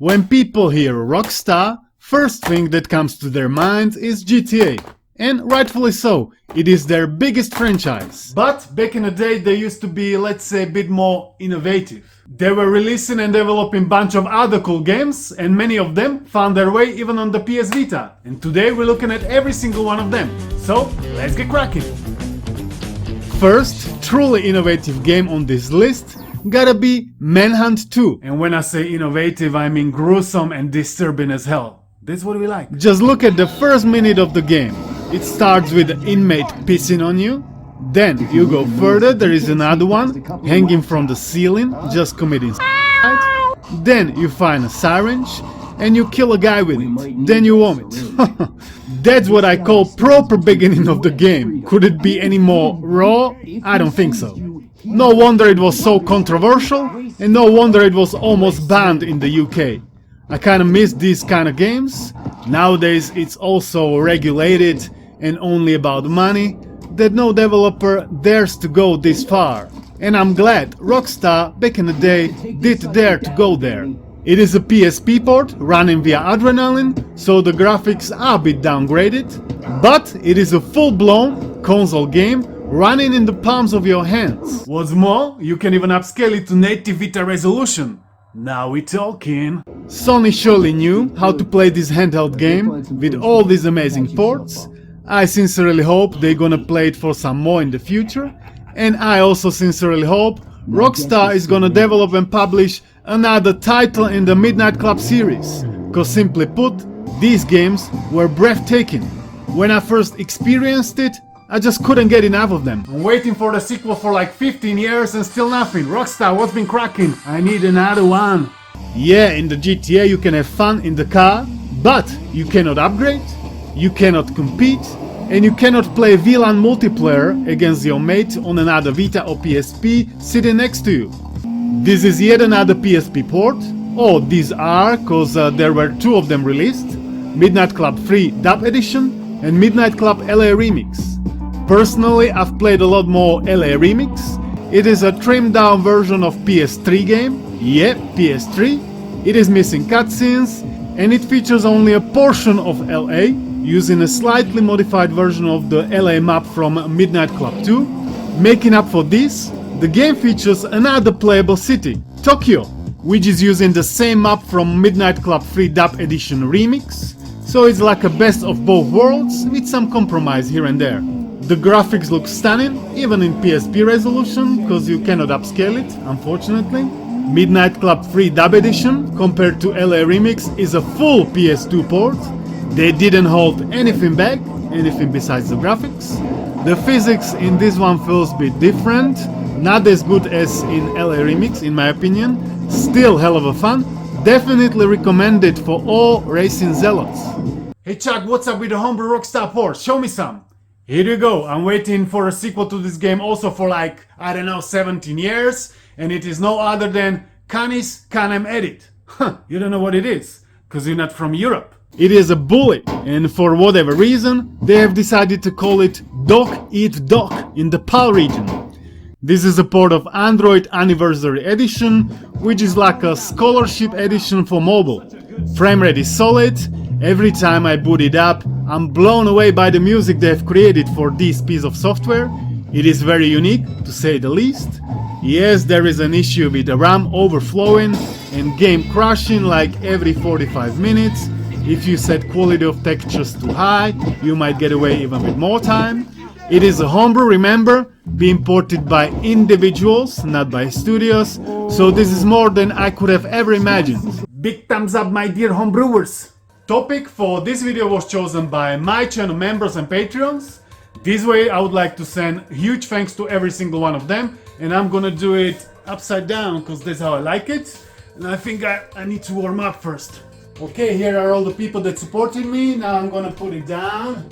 When people hear Rockstar, first thing that comes to their mind is GTA. And rightfully so, it is their biggest franchise. But back in the day they used to be, let's say, a bit more innovative. They were releasing and developing a bunch of other cool games, and many of them found their way even on the PS Vita. And today we're looking at every single one of them. So, let's get cracking! First, truly innovative game on this list gotta be Manhunt 2. And when I say innovative, I mean gruesome and disturbing as hell. That's what we like. Just look at the first minute of the game. It starts with the inmate pissing on you. Then you go further, there is another one hanging from the ceiling, just committing suicide. Then you find a syringe and you kill a guy with it. Then you vomit. That's what I call proper beginning of the game. Could it be any more raw? I don't think so. No wonder it was so controversial, and no wonder it was almost banned in the UK. I kinda miss these kind of games. Nowadays it's also regulated and only about money, that no developer dares to go this far. And I'm glad Rockstar back in the day did dare to go there. It is a PSP port running via Adrenaline, so the graphics are a bit downgraded, but it is a full-blown console game running in the palms of your hands. What's more, you can even upscale it to native Vita resolution. Now we're talking. Sony surely knew how to play this handheld game with all these amazing ports. I sincerely hope they're gonna play it for some more in the future, and I also sincerely hope Rockstar is gonna develop and publish another title in the Midnight Club series, cause simply put, these games were breathtaking. When I first experienced it, I just couldn't get enough of them. I'm waiting for the sequel for like 15 years and still nothing. Rockstar, what's been cracking? I need another one. Yeah, in the GTA you can have fun in the car, but you cannot upgrade, you cannot compete, and you cannot play VLAN multiplayer against your mate on another Vita or PSP sitting next to you. This is yet another PSP port. Oh, these are, cause there were two of them released. Midnight Club 3 Dub Edition and Midnight Club LA Remix. Personally, I've played a lot more LA Remix. It is a trimmed down version of PS3 game. Yeah, PS3. It is missing cutscenes and it features only a portion of LA, using a slightly modified version of the LA map from Midnight Club 2. Making up for this, the game features another playable city, Tokyo, which is using the same map from Midnight Club 3 Dub Edition Remix. So it's like a best of both worlds with some compromise here and there. The graphics look stunning, even in PSP resolution, cause you cannot upscale it, unfortunately. Midnight Club 3 Dub Edition, compared to LA Remix, is a full PS2 port. They didn't hold anything back, anything besides the graphics. The physics in this one feels a bit different, not as good as in LA Remix in my opinion. Still hell of a fun, definitely recommended for all racing zealots. Hey Chuck, what's up with the homebrew Rockstar port? Show me some! Here you go, I'm waiting for a sequel to this game also for like, I don't know, 17 years, and it is no other than Canis Canem Edit. You don't know what it is, cause you're not from Europe. It is a bully, and for whatever reason, they have decided to call it Dog Eat Dog in the PAL region. This is a port of Android Anniversary Edition, which is like a scholarship edition for mobile. Framerate is solid, every time I boot it up, I'm blown away by the music they have created for this piece of software. It is very unique, to say the least. Yes, there is an issue with the RAM overflowing and game crashing like every 45 minutes. If you set quality of textures too high, you might get away even with more time. It is a homebrew, remember, being ported by individuals, not by studios, so this is more than I could have ever imagined. Big thumbs up, my dear homebrewers! Topic for this video was chosen by my channel members and Patreons. This way I would like to send huge thanks to every single one of them, and I'm gonna do it upside down because that's how I like it, and I think I need to warm up first. Okay, here are all the people that supported me. Now I'm gonna put it down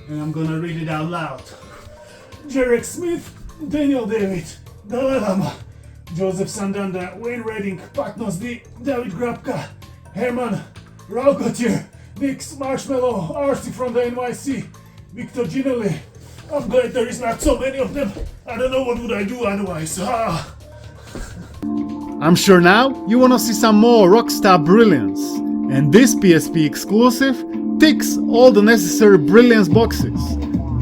and I'm gonna read it out loud. Jarek Smith, Daniel David, Dalaylama, Joseph Santander, Wayne Redding, PatnosD, Dawid Grabka, Herman, Raul Gauthier, mxrshmcllo, RC from the NYC, Victor Ginelli. I'm glad there is not so many of them. I don't know what would I do otherwise. I'm sure now you wanna see some more Rockstar brilliance, and this PSP exclusive ticks all the necessary brilliance boxes.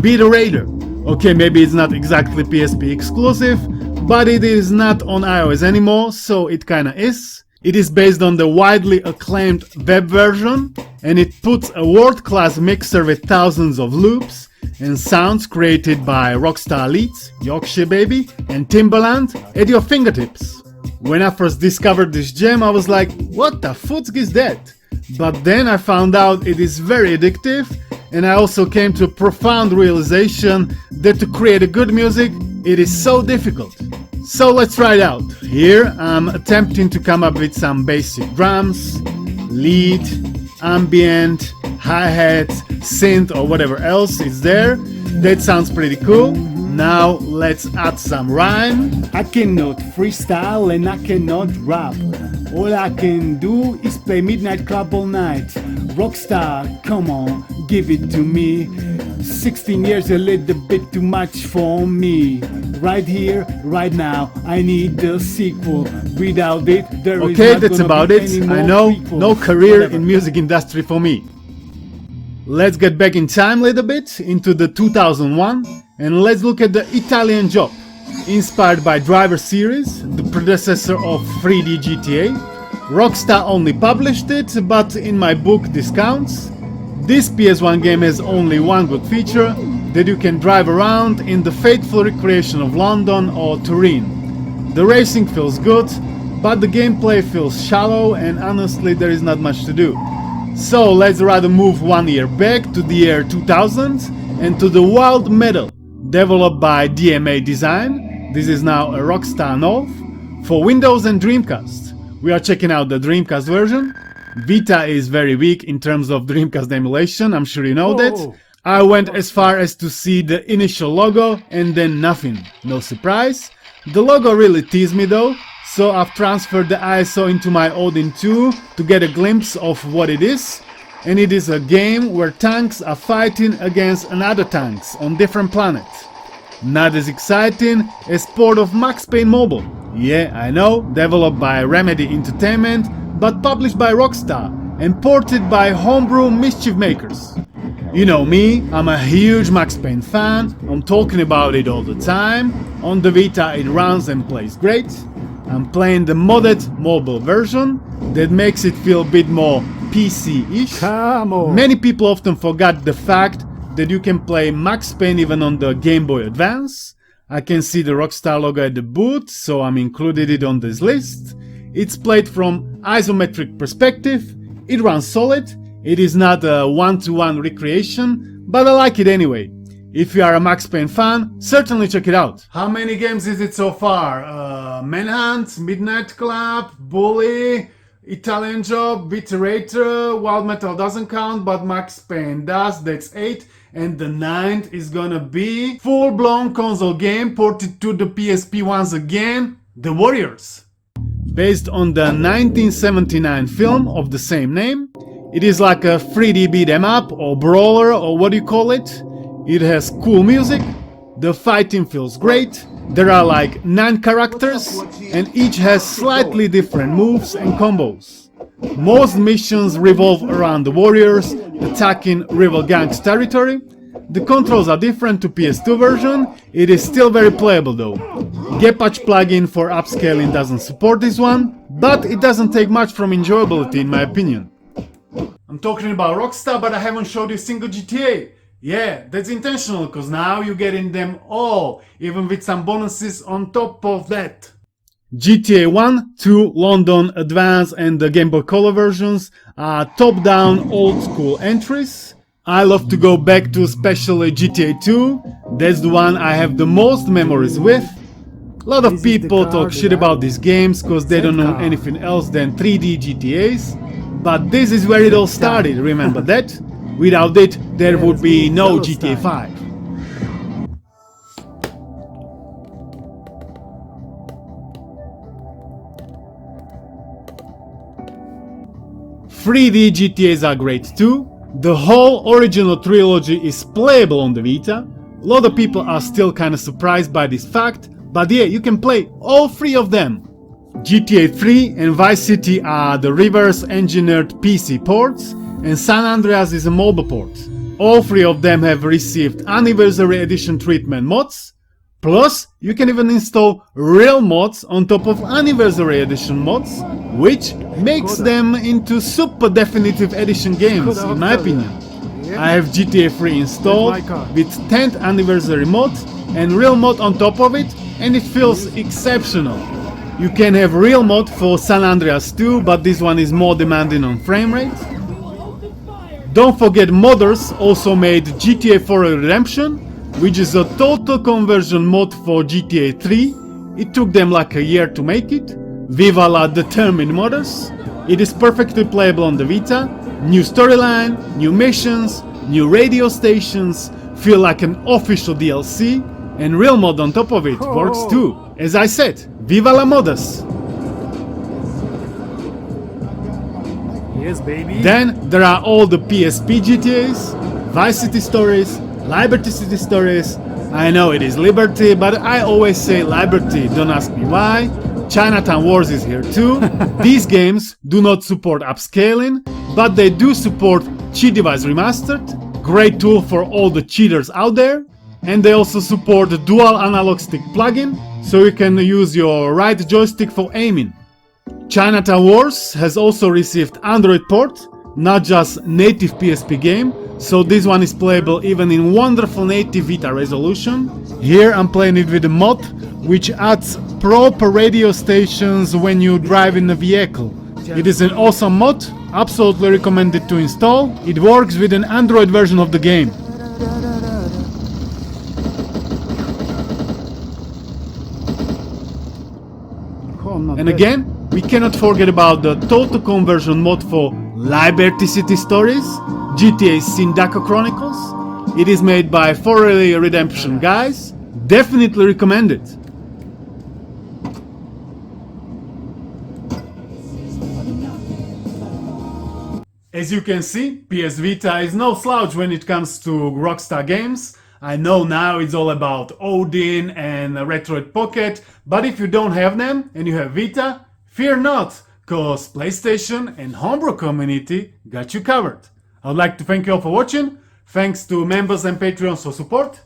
Beaterator. Okay, maybe it's not exactly PSP exclusive, but it is not on iOS anymore, so it kinda is. It is based on the widely acclaimed web version, and it puts a world-class mixer with thousands of loops and sounds created by Rockstar leads, Yorkshire Baby and Timbaland at your fingertips. When I first discovered this gem, I was like, what the fuck is that? But then I found out it is very addictive, and I also came to a profound realization that to create a good music, it is so difficult. So let's try it out. Here I'm attempting to come up with some basic drums, lead, ambient, hi-hats, synth or whatever else is there. That sounds pretty cool. Now let's add some rhyme. I cannot freestyle and I cannot rap. All I can do is play Midnight Club all night. Rockstar, come on, give it to me. 16 years a little bit too much for me. Right here, right now, I need the sequel. Without it, there is Okay, not that's gonna about be it. any I more know, prequels. no career Whatever. in music industry for me. Let's get back in time a little bit into the 2001 and let's look at the Italian Job. Inspired by Driver series, the predecessor of 3D GTA, Rockstar only published it, but in my book Discounts, this PS1 game has only one good feature, that you can drive around in the faithful recreation of London or Turin. The racing feels good, but the gameplay feels shallow and honestly there is not much to do. So let's rather move 1 year back to the year 2000 and to the Wild Metal, developed by DMA Design. This is now a Rockstar Nov for Windows and Dreamcast. We are checking out the Dreamcast version. Vita is very weak in terms of Dreamcast emulation, I'm sure you know that. I went as far as to see the initial logo and then nothing. No surprise. The logo really teased me though, so I've transferred the ISO into my Odin 2 to get a glimpse of what it is. And it is a game where tanks are fighting against another tanks on different planets. Not as exciting as Port of Max Payne Mobile. Yeah, I know, developed by Remedy Entertainment, but published by Rockstar and ported by homebrew mischief makers. You know me, I'm a huge Max Payne fan, I'm talking about it all the time. On the Vita it runs and plays great. I'm playing the modded mobile version that makes it feel a bit more PC-ish. Come on. Many people often forget the fact that you can play Max Payne even on the Game Boy Advance. I can see the Rockstar logo at the boot, so I'm included it on this list. It's played from isometric perspective, it runs solid, it is not a one-to-one recreation, but I like it anyway. If you are a Max Payne fan, certainly check it out. How many games is it so far? Manhunt, Midnight Club, Bully, Italian Job, Beaterator, Wild Metal doesn't count, but Max Payne does, that's 8. And the 9th is gonna be full-blown console game ported to the PSP once again, The Warriors. Based on the 1979 film of the same name, it is like a 3D beat 'em up or brawler or what do you call it. It has cool music, the fighting feels great, there are like 9 characters and each has slightly different moves and combos. Most missions revolve around the warriors attacking rival gangs' territory. The controls are different to PS2 version, it is still very playable though. Gepatch plugin for upscaling doesn't support this one, but it doesn't take much from enjoyability in my opinion. I'm talking about Rockstar, but I haven't showed you a single GTA. Yeah, that's intentional, cause now you're getting them all, even with some bonuses on top of that. GTA 1, 2, London, Advance and the Game Boy Color versions are top-down old-school entries. I love to go back to especially GTA 2, that's the one I have the most memories with. A lot of people talk shit about these games cause they don't know anything else than 3D GTAs, but this is where it all started, remember that? Without it, there would be no GTA 5. 3D GTAs are great too. The whole original trilogy is playable on the Vita. A lot of people are still kinda surprised by this fact, but yeah, you can play all 3 of them. GTA 3 and Vice City are the reverse-engineered PC ports, and San Andreas is a mobile port. All three of them have received Anniversary Edition treatment mods, plus you can even install real mods on top of Anniversary Edition mods, which makes them into super definitive edition games in my opinion. I have GTA 3 installed with 10th anniversary mod and real mod on top of it, and it feels exceptional. You can have real mod for San Andreas too, but this one is more demanding on frame rate. Don't forget modders also made GTA 4 Redemption, which is a total conversion mod for GTA 3. It took them like a year to make it. Viva la determined modders. It is perfectly playable on the Vita. New storyline, new missions, new radio stations, feel like an official DLC, and real mod on top of it works too. As I said, Viva la modders! Yes, baby. Then there are all the PSP GTAs, Vice City stories, Liberty City stories. I know it is Liberty, but I always say Liberty, don't ask me why. Chinatown Wars is here too. These games do not support upscaling, but they do support Cheat Device Remastered, great tool for all the cheaters out there. And they also support the dual analog stick plugin, so you can use your right joystick for aiming. Chinatown Wars has also received Android port, not just native PSP game, so this one is playable even in wonderful native Vita resolution. Here I'm playing it with a mod which adds proper radio stations when you drive in a vehicle. It is an awesome mod, absolutely recommended to install. It works with an Android version of the game. And again, we cannot forget about the total conversion mod for Liberty City Stories, GTA Sindacco Chronicles. It is made by Forelli Redemption guys. Definitely recommend it. As you can see, PS Vita is no slouch when it comes to Rockstar games. I know now it's all about Odin and Retroid Pocket, but if you don't have them and you have Vita, fear not, cause PlayStation and Homebrew community got you covered. I would like to thank you all for watching. Thanks to members and Patreons for support.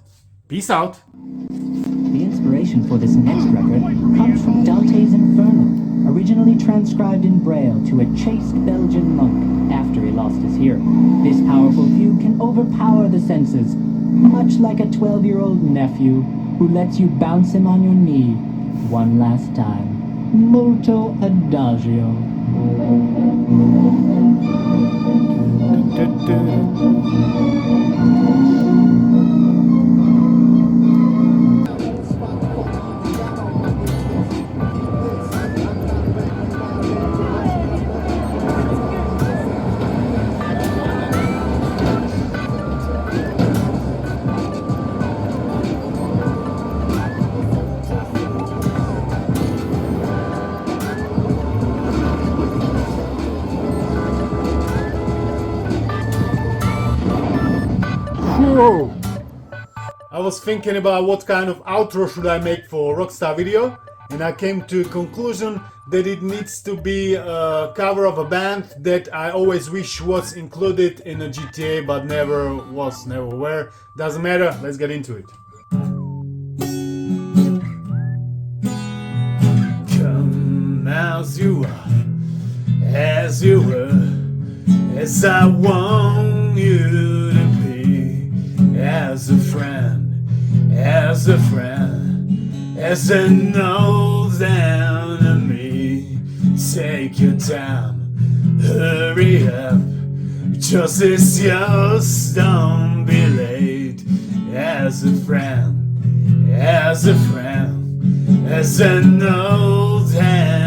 Peace out. The inspiration for this next record comes from Dante's Inferno, originally transcribed in Braille to a chaste Belgian monk after he lost his hearing. This powerful view can overpower the senses, much like a 12-year-old nephew who lets you bounce him on your knee one last time. Molto adagio. I was thinking about what kind of outro should I make for Rockstar video, and I came to a conclusion that it needs to be a cover of a band that I always wish was included in a GTA but never was, never were. Doesn't matter, let's get into it. Come as you are, as you were, as I want you to be, as a friend, as a friend, as an old enemy. Take your time, hurry up, justice yours, don't be late. As a friend, as a friend, as an old enemy.